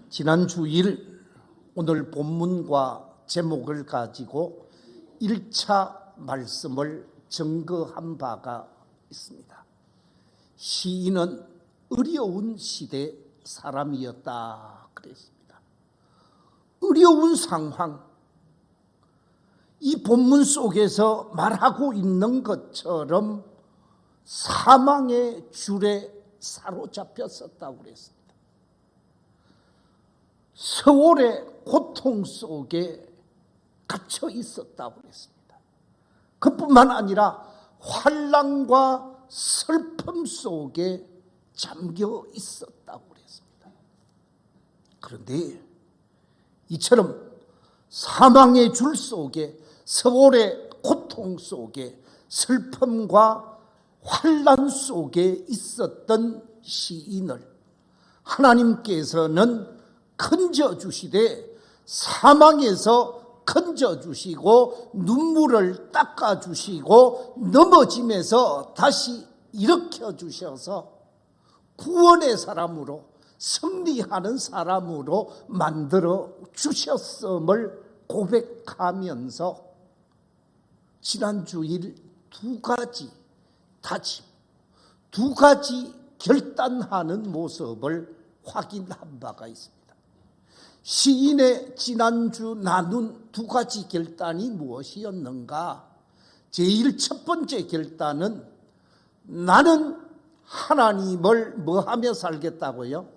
지난 주일 오늘 본문과 제목을 가지고 1차 말씀을 증거한 바가 있습니다. 시인은 어려운 시대 사람이었다 그랬습니다. 어려운 상황, 이 본문 속에서 말하고 있는 것처럼 사망의 줄에 사로잡혔었다고 그랬습니다. 세월의 고통 속에 갇혀 있었다고 그랬습니다. 그뿐만 아니라 환난과 슬픔 속에 잠겨 있었다고 그랬습니다. 그런데 이처럼 사망의 줄 속에, 세월의 고통 속에, 슬픔과 환난 속에 있었던 시인을 하나님께서는 건져주시되 사망에서 건져주시고 눈물을 닦아주시고 넘어짐에서 다시 일으켜주셔서 구원의 사람으로, 승리하는 사람으로 만들어 주셨음을 고백하면서 지난 주일 두 가지 다짐, 두 가지 결단하는 모습을 확인한 바가 있습니다. 시인의 지난주 나눈 두 가지 결단이 무엇이었는가? 제일 첫 번째 결단은 나는 하나님을 뭐하며 살겠다고요?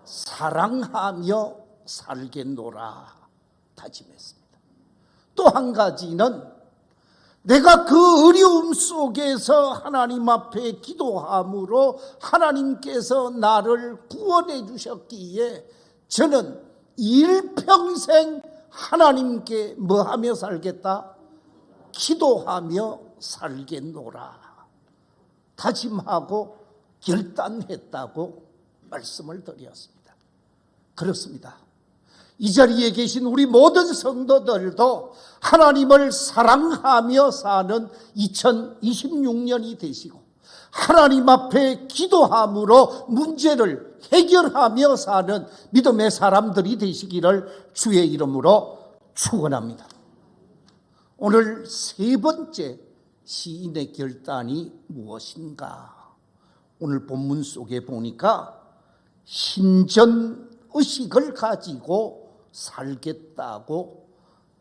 사랑하며 살겠노라 다짐했습니다. 또 한 가지는 내가 그 어려움 속에서 하나님 앞에 기도함으로 하나님께서 나를 구원해 주셨기에 저는 일평생 하나님께 뭐하며 살겠다? 기도하며 살겠노라 다짐하고 결단했다고 말씀을 드렸습니다. 그렇습니다. 이 자리에 계신 우리 모든 성도들도 하나님을 사랑하며 사는 2026년이 되시고 하나님 앞에 기도함으로 문제를 해결하며 사는 믿음의 사람들이 되시기를 주의 이름으로 축원합니다. 오늘 세 번째 시인의 결단이 무엇인가? 오늘 본문 속에 보니까 신전의식을 가지고 살겠다고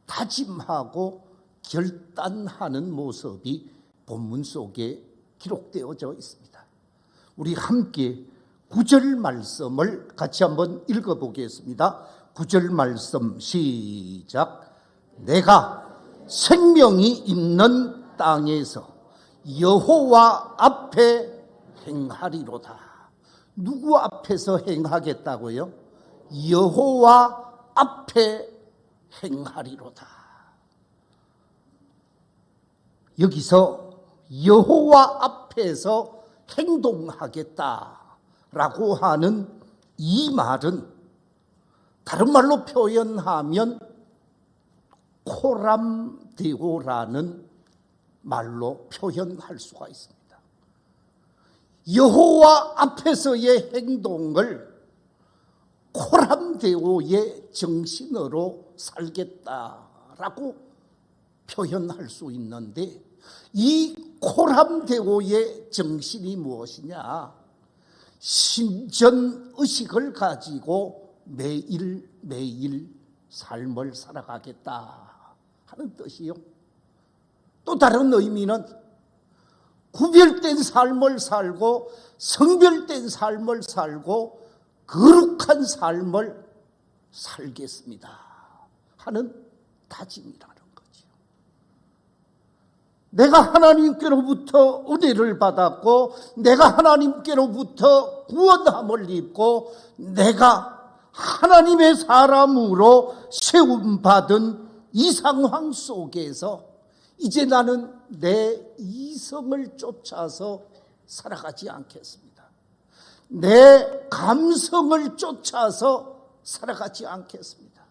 다짐하고 결단하는 모습이 본문 속에 기록되어져 있습니다. 우리 함께 9절 말씀을 같이 한번 읽어보겠습니다. 9절 말씀 시작. 내가 생명이 있는 땅에서 여호와 앞에 행하리로다. 누구 앞에서 행하겠다고요? 여호와 앞에 행하리로다. 여기서 여호와 앞에서 행동하겠다라고 하는 이 말은 다른 말로 표현하면 코람데오라는 말로 표현할 수가 있습니다. 여호와 앞에서의 행동을 코람데오의 정신으로 살겠다라고 표현할 수 있는데 이 코람데오의 정신이 무엇이냐? 신전의식을 가지고 매일매일 삶을 살아가겠다 하는 뜻이요. 또 다른 의미는 구별된 삶을 살고 성별된 삶을 살고 거룩한 삶을 살겠습니다 하는 다짐이라는 거지요. 내가 하나님께로부터 은혜를 받았고 내가 하나님께로부터 구원함을 입고 내가 하나님의 사람으로 세움받은 이 상황 속에서 이제 나는 내 이성을 쫓아서 살아가지 않겠습니다. 내 감성을 쫓아서 살아가지 않겠습니다.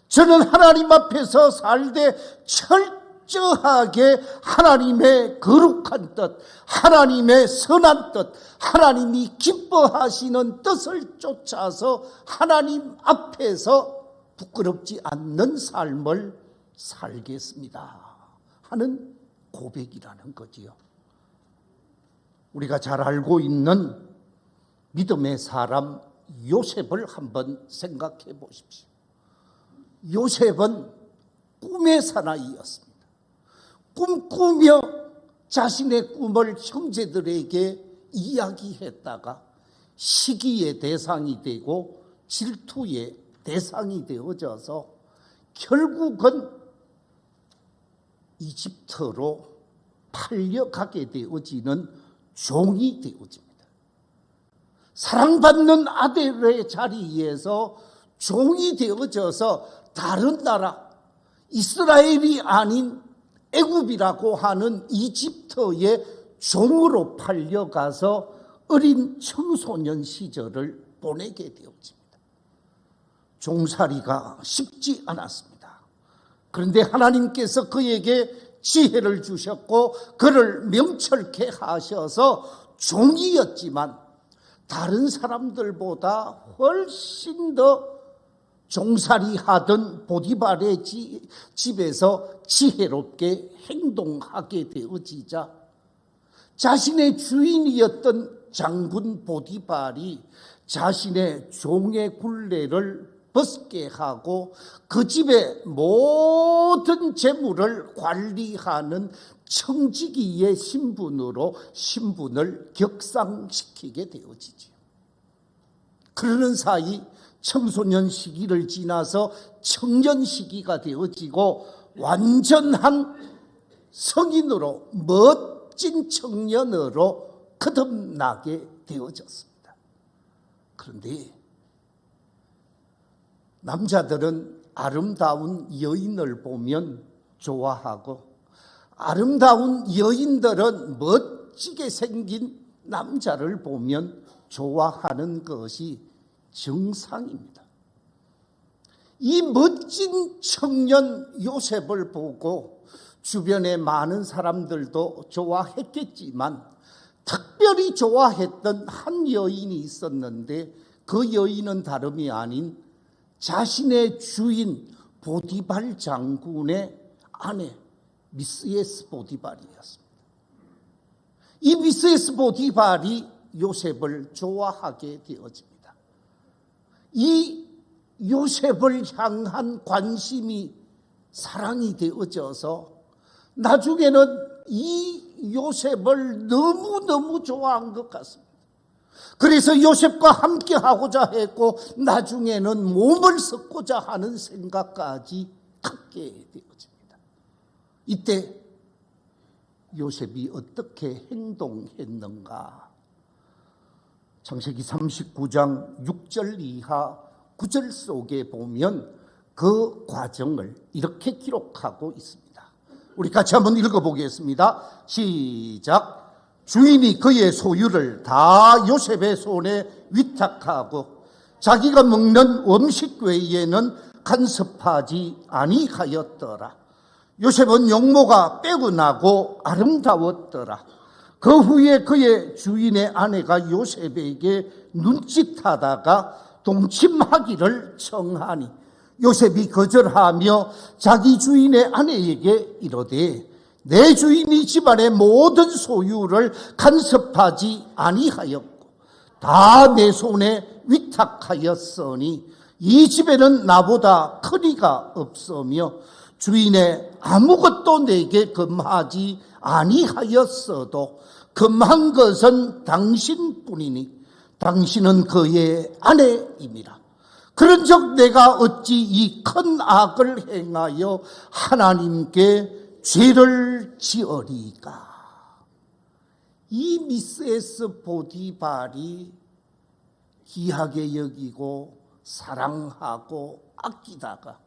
저는 하나님 앞에서 살되 절대 철저하게 하나님의 거룩한 뜻, 하나님의 선한 뜻, 하나님이 기뻐하시는 뜻을 쫓아서 하나님 앞에서 부끄럽지 않는 삶을 살겠습니다 하는 고백이라는 거지요. 우리가 잘 알고 있는 믿음의 사람 요셉을 한번 생각해 보십시오. 요셉은 꿈의 사나이였습니다. 꿈꾸며 자신의 꿈을 형제들에게 이야기했다가 시기의 대상이 되고 질투의 대상이 되어져서 결국은 이집트로 팔려가게 되어지는 종이 되어집니다. 사랑받는 아들의 자리에서 종이 되어져서 다른 나라, 이스라엘이 아닌 애굽이라고 하는 이집트의 종으로 팔려가서 어린 청소년 시절을 보내게 되어집니다. 종살이가 쉽지 않았습니다. 그런데 하나님께서 그에게 지혜를 주셨고 그를 명철케 하셔서 종이었지만 다른 사람들보다 훨씬 더 종살이 하던 보디발의 집에서 지혜롭게 행동하게 되어지자 자신의 주인이었던 장군 보디발이 자신의 종의 굴레를 벗게 하고 그 집의 모든 재물을 관리하는 청지기의 신분으로 신분을 격상시키게 되어지죠. 그러는 사이 청소년 시기를 지나서 청년 시기가 되어지고 완전한 성인으로 멋진 청년으로 거듭나게 되어졌습니다. 그런데 남자들은 아름다운 여인을 보면 좋아하고 아름다운 여인들은 멋지게 생긴 남자를 보면 좋아하는 것이 정상입니다. 이 멋진 청년 요셉을 보고 주변의 많은 사람들도 좋아했겠지만 특별히 좋아했던 한 여인이 있었는데 그 여인은 다름이 아닌 자신의 주인 보디발 장군의 아내 미스에스 보디발이었습니다. 이 미스에스 보디발이 요셉을 좋아하게 되어집니다. 이 요셉을 향한 관심이 사랑이 되어져서 나중에는 이 요셉을 너무너무 좋아한 것 같습니다. 그래서 요셉과 함께 하고자 했고 나중에는 몸을 섞고자 하는 생각까지 갖게 되어집니다. 이때 요셉이 어떻게 행동했는가? 창세기 39장 6절 이하 9절 속에 보면 그 과정을 이렇게 기록하고 있습니다. 우리 같이 한번 읽어보겠습니다. 시작. 주인이 그의 소유를 다 요셉의 손에 위탁하고 자기가 먹는 음식 외에는 간섭하지 아니하였더라. 요셉은 용모가 빼어나고 아름다웠더라. 그 후에 그의 주인의 아내가 요셉에게 눈짓하다가 동침하기를 청하니 요셉이 거절하며 자기 주인의 아내에게 이르되 내 주인이 집안의 모든 소유를 간섭하지 아니하였고 다 내 손에 위탁하였으니 이 집에는 나보다 큰 이가 없으며 주인의 아무것도 내게 금하지 아니하였어도 금한 것은 당신뿐이니 당신은 그의 아내임이라. 그런즉 내가 어찌 이 큰 악을 행하여 하나님께 죄를 지으리까. 이 미스에스 보디발이 귀하게 여기고 사랑하고 아끼다가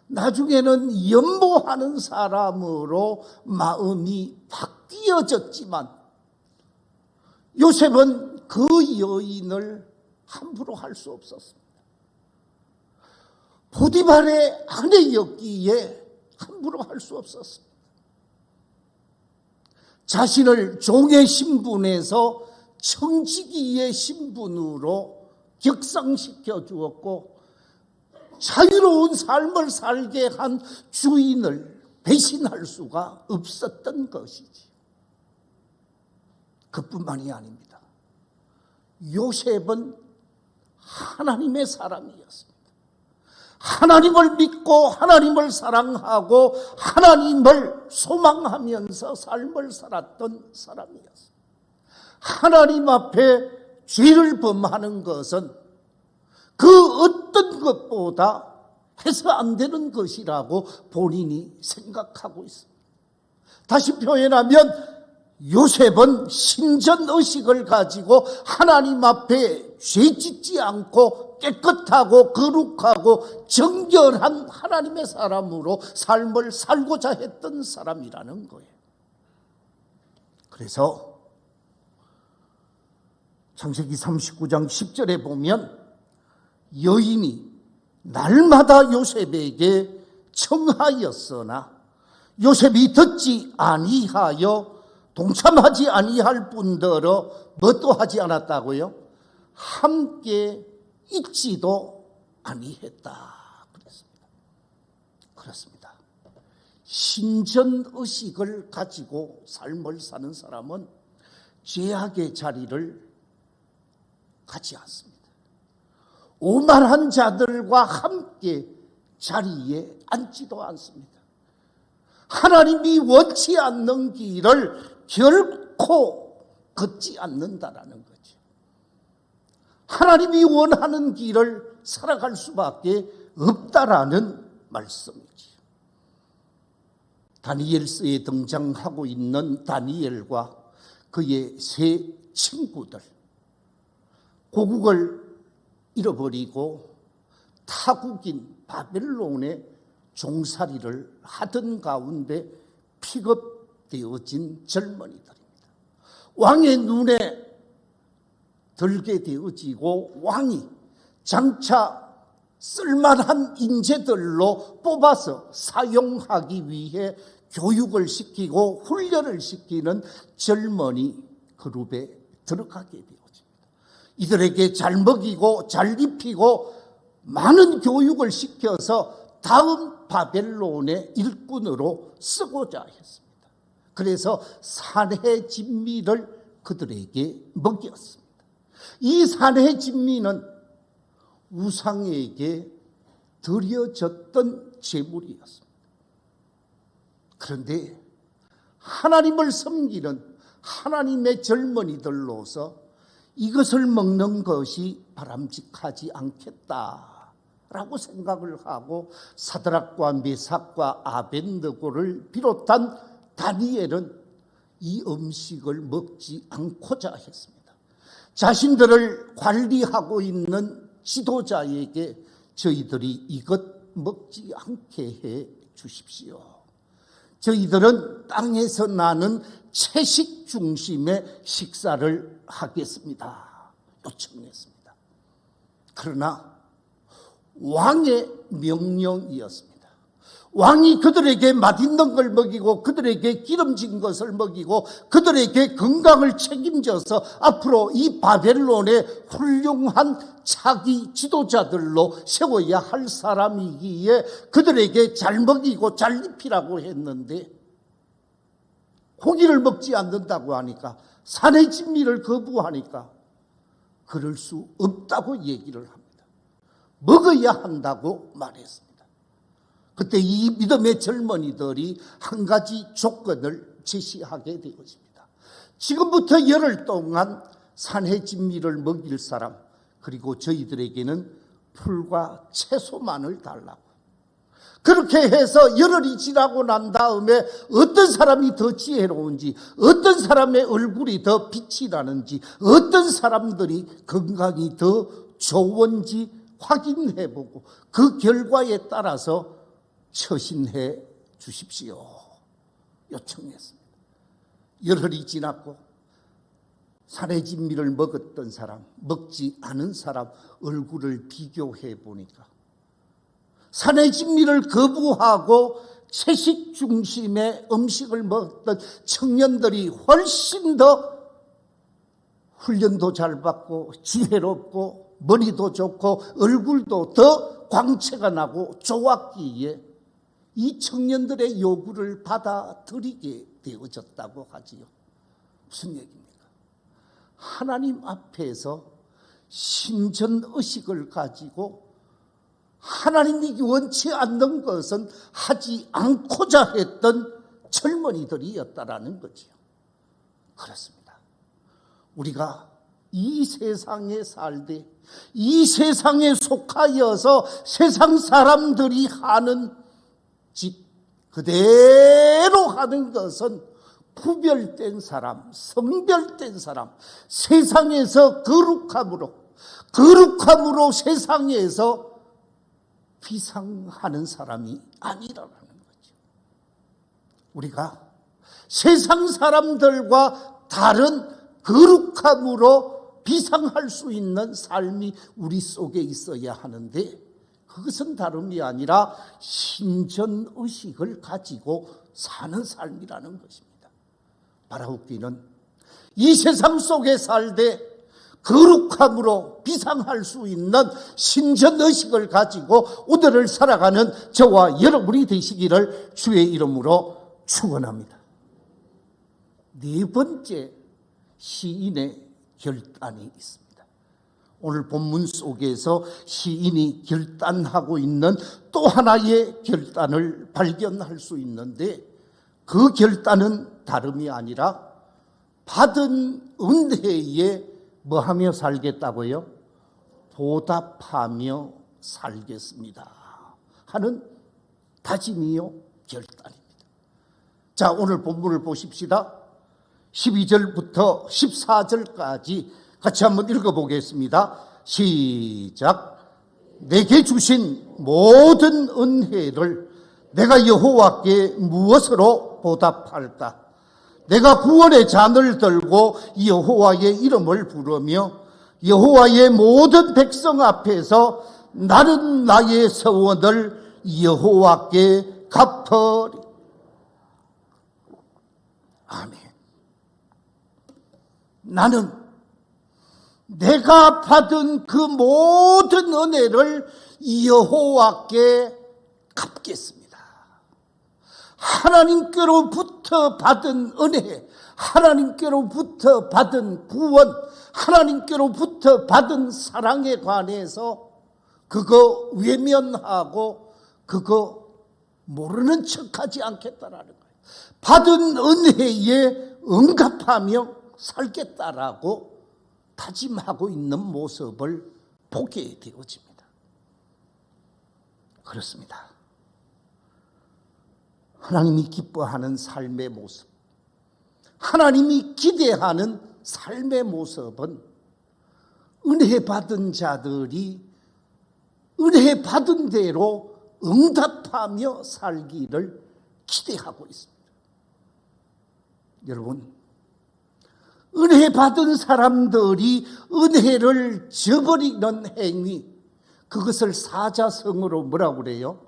나중에는 연모하는 사람으로 마음이 바뀌어졌지만 요셉은 그 여인을 함부로 할 수 없었습니다. 보디발의 아내였기에 함부로 할 수 없었습니다. 자신을 종의 신분에서 청지기의 신분으로 격상시켜 주었고 자유로운 삶을 살게 한 주인을 배신할 수가 없었던 것이지. 그뿐만이 아닙니다. 요셉은 하나님의 사람이었습니다. 하나님을 믿고 하나님을 사랑하고 하나님을 소망하면서 삶을 살았던 사람이었습니다. 하나님 앞에 죄를 범하는 것은 그 어떤 것보다 해서 안 되는 것이라고 본인이 생각하고 있습니다. 다시 표현하면 요셉은 신전의식을 가지고 하나님 앞에 죄짓지 않고 깨끗하고 거룩하고 정결한 하나님의 사람으로 삶을 살고자 했던 사람이라는 거예요. 그래서 창세기 39장 10절에 보면 여인이 날마다 요셉에게 청하였으나 요셉이 듣지 아니하여 동참하지 아니할 뿐더러 뭣도 하지 않았다고요? 함께 있지도 아니했다. 그렇습니다. 신전의식을 가지고 삶을 사는 사람은 죄악의 자리를 가지 않습니다. 오만한 자들과 함께 자리에 앉지도 않습니다. 하나님이 원치 않는 길을 결코 걷지 않는다라는 거죠. 하나님이 원하는 길을 살아갈 수밖에 없다라는 말씀이죠. 다니엘서에 등장하고 있는 다니엘과 그의 세 친구들, 고국을 잃어버리고 타국인 바벨론의 종살이를 하던 가운데 픽업되어진 젊은이들입니다. 왕의 눈에 들게 되어지고 왕이 장차 쓸만한 인재들로 뽑아서 사용하기 위해 교육을 시키고 훈련을 시키는 젊은이 그룹에 들어가게 되어집니다. 이들에게 잘 먹이고 잘 입히고 많은 교육을 시켜서 다음 바벨론의 일꾼으로 쓰고자 했습니다. 그래서 산해 진미를 그들에게 먹였습니다. 이 산해 진미는 우상에게 드려졌던 제물이었습니다. 그런데 하나님을 섬기는 하나님의 젊은이들로서 이것을 먹는 것이 바람직하지 않겠다라고 생각을 하고 사드락과 메삭과 아벤느고를 비롯한 다니엘은 이 음식을 먹지 않고자 했습니다. 자신들을 관리하고 있는 지도자에게 저희들이 이것 먹지 않게 해 주십시오. 저희들은 땅에서 나는 채식 중심의 식사를 하겠습니다. 요청했습니다. 그러나 왕의 명령이었습니다. 왕이 그들에게 맛있는 걸 먹이고 그들에게 기름진 것을 먹이고 그들에게 건강을 책임져서 앞으로 이 바벨론의 훌륭한 차기 지도자들로 세워야 할 사람이기에 그들에게 잘 먹이고 잘 입히라고 했는데 고기를 먹지 않는다고 하니까 산의 진미를 거부하니까 그럴 수 없다고 얘기를 합니다. 먹어야 한다고 말했습니다. 그때 이 믿음의 젊은이들이 한 가지 조건을 제시하게 되어집니다. 지금부터 열흘 동안 산의 진미를 먹일 사람, 그리고 저희들에게는 풀과 채소만을 달라고. 그렇게 해서 열흘이 지나고 난 다음에 어떤 사람이 더 지혜로운지, 어떤 사람의 얼굴이 더 빛이 나는지, 어떤 사람들이 건강이 더 좋은지 확인해보고 그 결과에 따라서 처신해 주십시오. 요청했습니다. 열흘이 지났고 산의 진미를 먹었던 사람, 먹지 않은 사람 얼굴을 비교해 보니까 산의 진미를 거부하고 채식 중심의 음식을 먹던 청년들이 훨씬 더 훈련도 잘 받고 지혜롭고 머리도 좋고 얼굴도 더 광채가 나고 좋았기에 이 청년들의 요구를 받아들이게 되어졌다고 하지요. 무슨 얘기입니까? 하나님 앞에서 신전의식을 가지고 하나님이 원치 않는 것은 하지 않고자 했던 젊은이들이었다라는 거지요. 그렇습니다. 우리가 이 세상에 살되 이 세상에 속하여서 세상 사람들이 하는 짓 그대로 하는 것은 구별된 사람, 성별된 사람, 세상에서 거룩함으로 세상에서 비상하는 사람이 아니라는 거죠. 우리가 세상 사람들과 다른 거룩함으로 비상할 수 있는 삶이 우리 속에 있어야 하는데 그것은 다름이 아니라 신전의식을 가지고 사는 삶이라는 것입니다. 바라옵기는 이 세상 속에 살되 거룩함으로 비상할 수 있는 신전의식을 가지고 오늘을 살아가는 저와 여러분이 되시기를 주의 이름으로 축원합니다. 네 번째 시인의 결단이 있습니다. 오늘 본문 속에서 시인이 결단하고 있는 또 하나의 결단을 발견할 수 있는데 그 결단은 다름이 아니라 받은 은혜에 뭐하며 살겠다고요? 보답하며 살겠습니다 하는 다짐이요 결단입니다. 자, 오늘 본문을 보십시다. 12절부터 14절까지 같이 한번 읽어보겠습니다. 시작. 내게 주신 모든 은혜를 내가 여호와께 무엇으로 보답할까? 내가 구원의 잔을 들고 여호와의 이름을 부르며 여호와의 모든 백성 앞에서 나는 나의 서원을 여호와께 갚으리. 아멘. 나는 내가 받은 그 모든 은혜를 여호와께 갚겠습니다. 하나님께로부터 받은 은혜, 하나님께로부터 받은 구원, 하나님께로부터 받은 사랑에 관해서 그거 외면하고 그거 모르는 척하지 않겠다라는 거예요. 받은 은혜에 응답하며 살겠다라고 다짐하고 있는 모습을 보게 되어집니다. 그렇습니다. 하나님이 기뻐하는 삶의 모습, 하나님이 기대하는 삶의 모습은 은혜 받은 자들이 은혜 받은 대로 응답하며 살기를 기대하고 있습니다. 여러분, 은혜 받은 사람들이 은혜를 저버리는 행위, 그것을 사자성어로 뭐라고 그래요?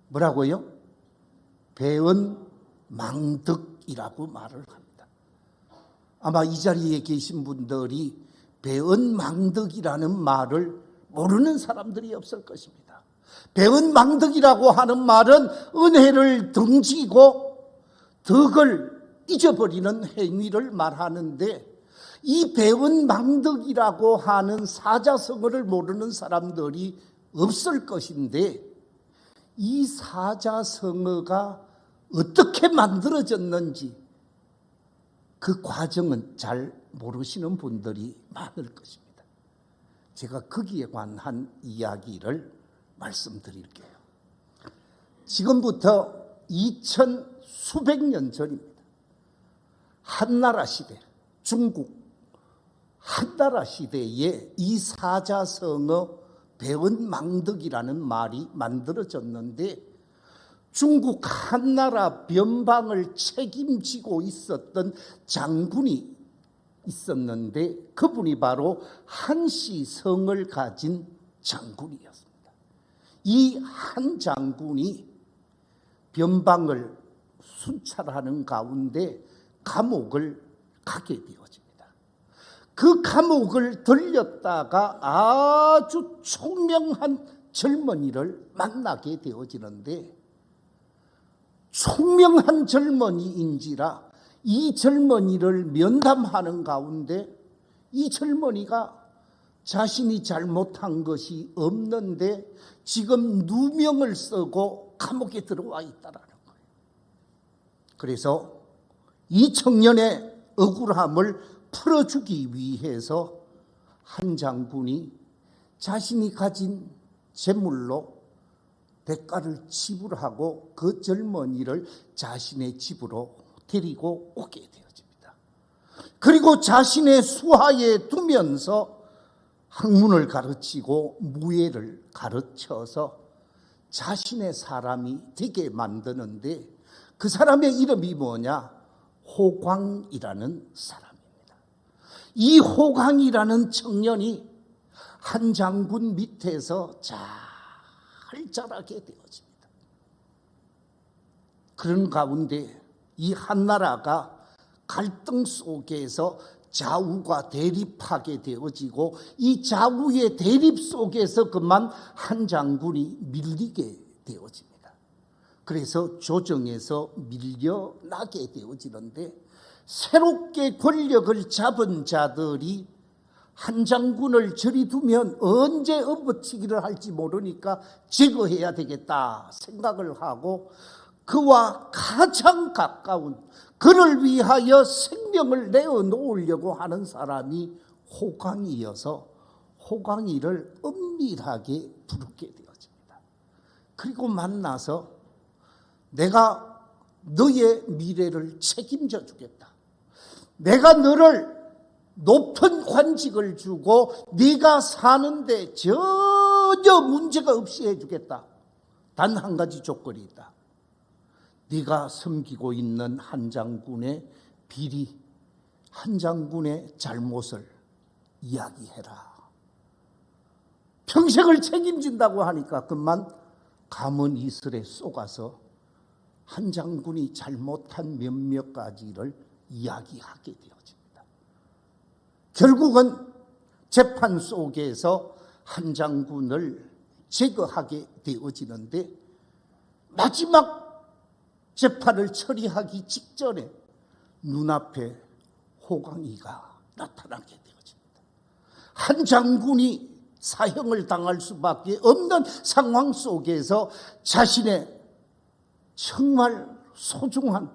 뭐라고요? 배은망덕이라고 말을 합니다. 아마 이 자리에 계신 분들이 배은망덕이라는 말을 모르는 사람들이 없을 것입니다. 배은망덕이라고 하는 말은 은혜를 등지고 덕을 잊어버리는 행위를 말하는데 이 배은망덕이라고 하는 사자성어를 모르는 사람들이 없을 것인데 이 사자성어가 어떻게 만들어졌는지 그 과정은 잘 모르시는 분들이 많을 것입니다. 제가 거기에 관한 이야기를 말씀드릴게요. 지금부터 2000 수백 년 전입니다. 한나라 시대, 중국 한나라 시대에 이 사자성어 배은망덕이라는 말이 만들어졌는데 중국 한나라 변방을 책임지고 있었던 장군이 있었는데 그분이 바로 한시성을 가진 장군이었습니다. 이 한 장군이 변방을 순찰하는 가운데 감옥을 가게 되어집니다. 그 감옥을 들렸다가 아주 총명한 젊은이를 만나게 되어지는데, 총명한 젊은이인지라 이 젊은이를 면담하는 가운데 이 젊은이가 자신이 잘못한 것이 없는데 지금 누명을 쓰고 감옥에 들어와 있다라는 거예요. 그래서 이 청년의 억울함을 풀어주기 위해서 한 장군이 자신이 가진 재물로 대가를 지불하고 그 젊은이를 자신의 집으로 데리고 오게 되어집니다. 그리고 자신의 수하에 두면서 학문을 가르치고 무예를 가르쳐서 자신의 사람이 되게 만드는데, 그 사람의 이름이 뭐냐? 호광이라는 사람입니다. 이 호광이라는 청년이 한 장군 밑에서 잘 자라게 되어집니다. 그런 가운데 이 한나라가 갈등 속에서 좌우가 대립하게 되어지고, 이 좌우의 대립 속에서 그만 한 장군이 밀리게 되어집니다. 그래서 조정에서 밀려나게 되어지는데, 새롭게 권력을 잡은 자들이 한 장군을 저리 두면 언제 엎어치기를 할지 모르니까 제거해야 되겠다 생각을 하고, 그와 가장 가까운, 그를 위하여 생명을 내어놓으려고 하는 사람이 호광이어서 호광이를 은밀하게 부르게 되어집니다. 그리고 만나서 내가 너의 미래를 책임져 주겠다. 내가 너를 높은 관직을 주고 네가 사는데 전혀 문제가 없이 해주겠다. 단 한 가지 조건이 있다. 네가 섬기고 있는 한 장군의 비리, 한 장군의 잘못을 이야기해라. 평생을 책임진다고 하니까 그만 감은 이슬에 쏘가서 한 장군이 잘못한 몇몇 가지를 이야기하게 되어집니다. 결국은 재판 속에서 한 장군을 제거하게 되어지는데, 마지막 재판을 처리하기 직전에 눈앞에 호광이가 나타나게 되어집니다. 한 장군이 사형을 당할 수밖에 없는 상황 속에서 자신의 정말 소중한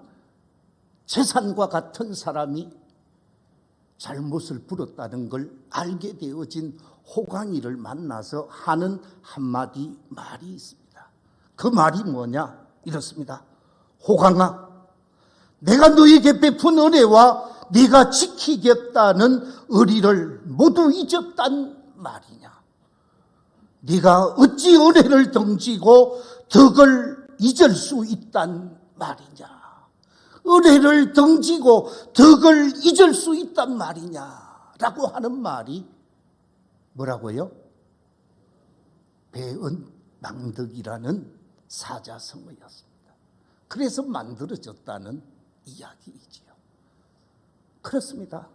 재산과 같은 사람이 잘못을 부렸다는 걸 알게 되어진 호광이를 만나서 하는 한마디 말이 있습니다. 그 말이 뭐냐? 이렇습니다. 호광아, 내가 너에게 베푼 은혜와 네가 지키겠다는 의리를 모두 잊었단 말이냐? 네가 어찌 은혜를 등지고 덕을 잊을 수 있단 말이냐? 은혜를 등지고 덕을 잊을 수 있단 말이냐? 라고 하는 말이 뭐라고요? 배은망덕이라는 사자성어였습니다. 그래서 만들어졌다는 이야기이지요. 그렇습니다.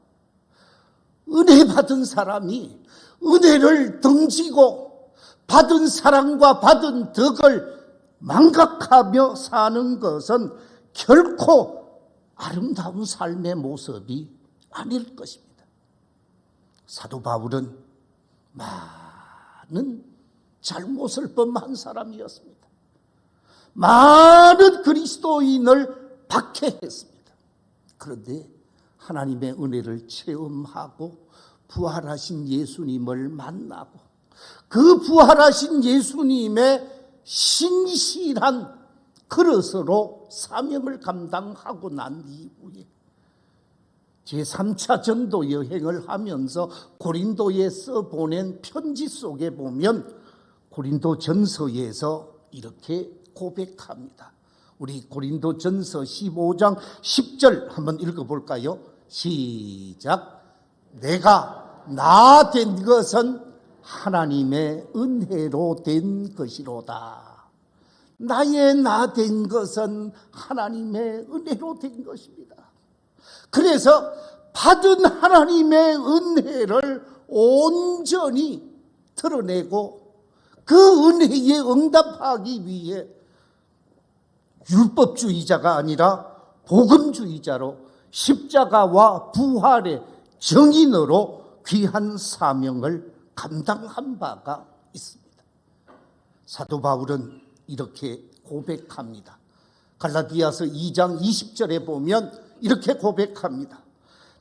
은혜 받은 사람이 은혜를 등지고 받은 사랑과 받은 덕을 망각하며 사는 것은 결코 아름다운 삶의 모습이 아닐 것입니다. 사도 바울은 많은 잘못을 범한 사람이었습니다. 많은 그리스도인을 박해했습니다. 그런데 하나님의 은혜를 체험하고 부활하신 예수님을 만나고 그 부활하신 예수님의 신실한 그릇으로 사명을 감당하고 난 이후에 제3차 전도 여행을 하면서 고린도에서 보낸 편지 속에 보면 고린도 전서에서 이렇게 고백합니다. 우리 고린도 전서 15장 10절 한번 읽어볼까요? 시작. 내가 나 된 것은 하나님의 은혜로 된 것이로다. 나의 나 된 것은 하나님의 은혜로 된 것입니다. 그래서 받은 하나님의 은혜를 온전히 드러내고 그 은혜에 응답하기 위해 율법주의자가 아니라 복음주의자로 십자가와 부활의 정인으로 귀한 사명을 감당한 바가 있습니다. 사도 바울은 이렇게 고백합니다. 갈라디아서 2장 20절에 보면 이렇게 고백합니다.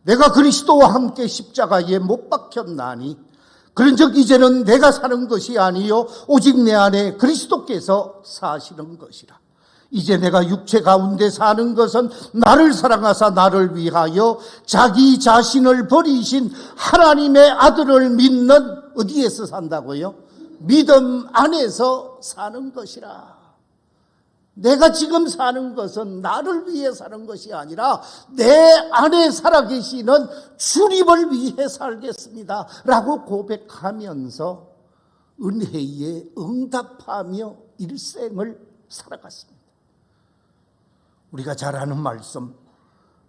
내가 그리스도와 함께 십자가에 못 박혔나니 그런즉 이제는 내가 사는 것이 아니요 오직 내 안에 그리스도께서 사시는 것이라. 이제 내가 육체 가운데 사는 것은 나를 사랑하사 나를 위하여 자기 자신을 버리신 하나님의 아들을 믿는, 어디에서 산다고요? 믿음 안에서 사는 것이라. 내가 지금 사는 것은 나를 위해 사는 것이 아니라 내 안에 살아계시는 주님을 위해 살겠습니다 라고 고백하면서 은혜에 응답하며 일생을 살아갔습니다. 우리가 잘 아는 말씀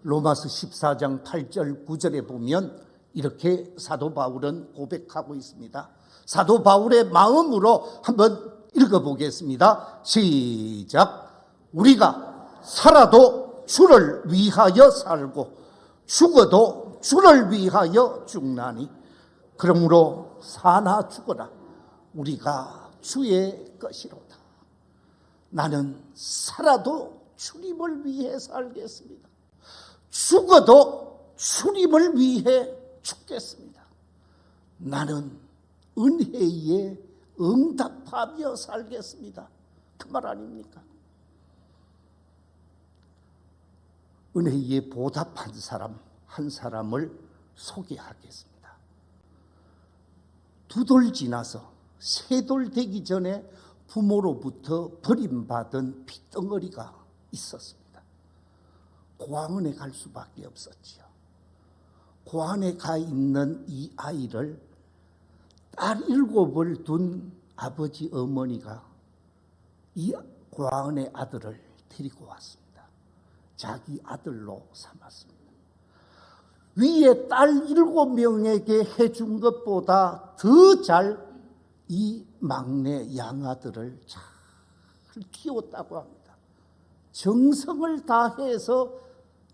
로마서 14장 8절 9절에 보면 이렇게 사도 바울은 고백하고 있습니다. 사도 바울의 마음으로 한번 읽어보겠습니다. 시작. 우리가 살아도 주를 위하여 살고 죽어도 주를 위하여 죽나니 그러므로 사나 죽어라 우리가 주의 것이로다. 나는 살아도 주님을 위해 살겠습니다. 죽어도 주님을 위해 죽겠습니다. 나는 은혜에 응답하며 살겠습니다. 그 말 아닙니까? 은혜에 보답한 사람 한 사람을 소개하겠습니다. 2돌 지나서 3돌 되기 전에 부모로부터 버림받은 핏덩어리가 있었습니다. 고아원에 갈 수밖에 없었지요. 고아원에 가 있는 이 아이를 딸 7을 둔 아버지 어머니가 이 고아원의 아들을 데리고 왔습니다. 자기 아들로 삼았습니다. 위에 딸 7명에게 해준 것보다 더 잘 이 막내 양아들을 잘 키웠다고 합니다. 정성을 다해서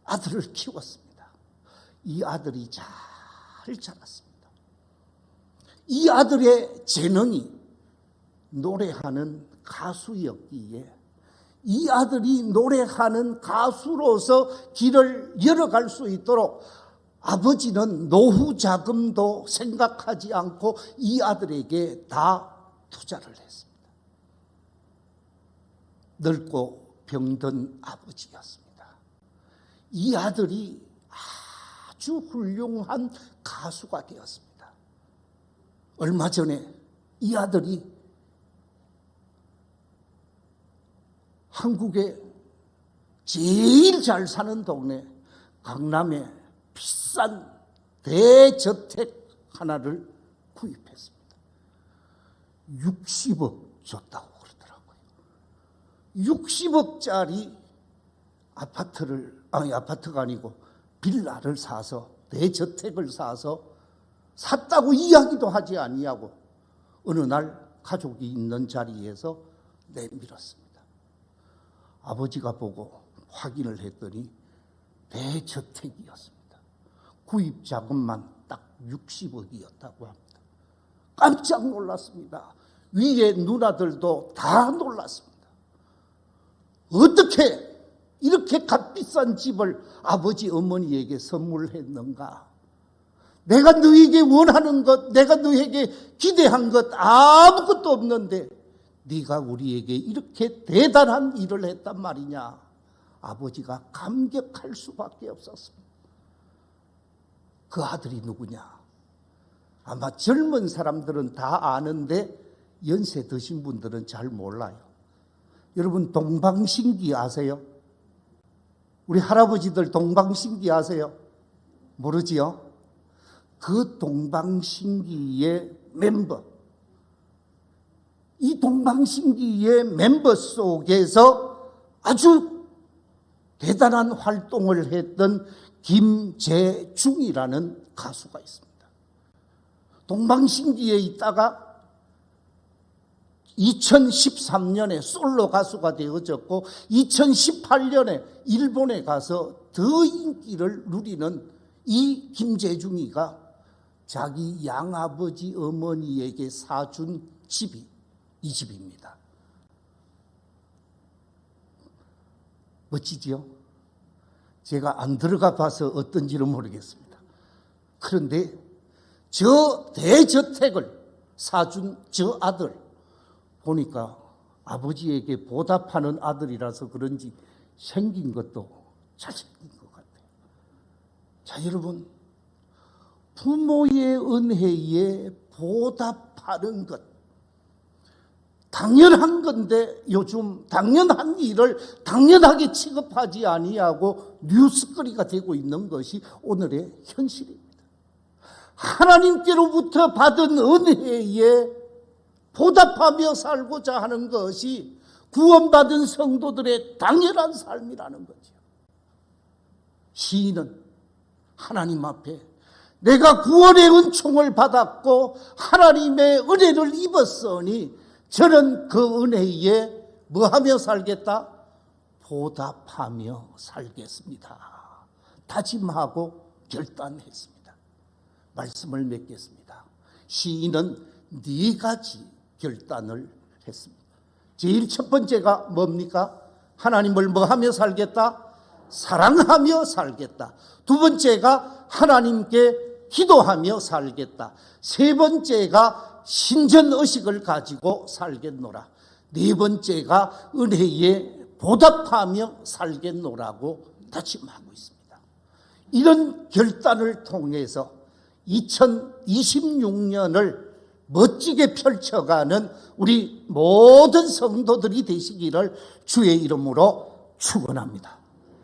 아들을 키웠습니다. 이 아들이 잘 자랐습니다. 이 아들의 재능이 노래하는 가수였기에 이 아들이 노래하는 가수로서 길을 열어갈 수 있도록 아버지는 노후 자금도 생각하지 않고 이 아들에게 다 투자를 했습니다. 늙고 병든 아버지였습니다. 이 아들이 아주 훌륭한 가수가 되었습니다. 얼마 전에 이 아들이 한국에 제일 잘 사는 동네 강남에 비싼 대저택 하나를 구입했습니다. 60억 줬다고 그러더라고요. 60억짜리 아파트가 아니고 빌라를 사서 대저택을 사서 샀다고 이야기도 하지 아니하고 어느 날 가족이 있는 자리에서 내밀었습니다. 아버지가 보고 확인을 했더니 대저택이었습니다. 구입 자금만 딱 60억이었다고 합니다. 깜짝 놀랐습니다. 위에 누나들도 다 놀랐습니다. 어떻게 이렇게 값비싼 집을 아버지 어머니에게 선물했는가? 내가 너에게 원하는 것, 내가 너에게 기대한 것 아무것도 없는데 네가 우리에게 이렇게 대단한 일을 했단 말이냐? 아버지가 감격할 수밖에 없었습니다. 그 아들이 누구냐? 아마 젊은 사람들은 다 아는데 연세 드신 분들은 잘 몰라요. 여러분 동방신기 아세요? 우리 할아버지들 동방신기 아세요? 모르지요? 그 동방신기의 멤버 이 동방신기의 멤버 속에서 아주 대단한 활동을 했던 김재중이라는 가수가 있습니다. 동방신기에 있다가 2013년에 솔로 가수가 되어졌고 2018년에 일본에 가서 더 인기를 누리는 이 김재중이가 자기 양아버지 어머니에게 사준 집이 이 집입니다. 멋지지요? 제가 안 들어가 봐서 어떤지는 모르겠습니다. 그런데 저 대저택을 사준 저 아들 보니까 아버지에게 보답하는 아들이라서 그런지 생긴 것도 잘생긴 것 같아요. 자, 여러분, 부모의 은혜에 보답하는 것 당연한 건데 요즘 당연한 일을 당연하게 취급하지 아니하고 뉴스거리가 되고 있는 것이 오늘의 현실입니다. 하나님께로부터 받은 은혜에 보답하며 살고자 하는 것이 구원받은 성도들의 당연한 삶이라는 거죠. 시인은 하나님 앞에 내가 구원의 은총을 받았고 하나님의 은혜를 입었으니 저는 그 은혜에 뭐하며 살겠다? 보답하며 살겠습니다. 다짐하고 결단했습니다. 말씀을 맺겠습니다. 시인은 네 가지 결단을 했습니다. 제일 첫 번째가 뭡니까? 하나님을 뭐하며 살겠다? 사랑하며 살겠다. 두 번째가 하나님께 기도하며 살겠다. 세 번째가 신전의식을 가지고 살겠노라. 네 번째가 은혜에 보답하며 살겠노라고 다짐하고 있습니다. 이런 결단을 통해서 2026년을 멋지게 펼쳐가는 우리 모든 성도들이 되시기를 주의 이름으로 축원합니다.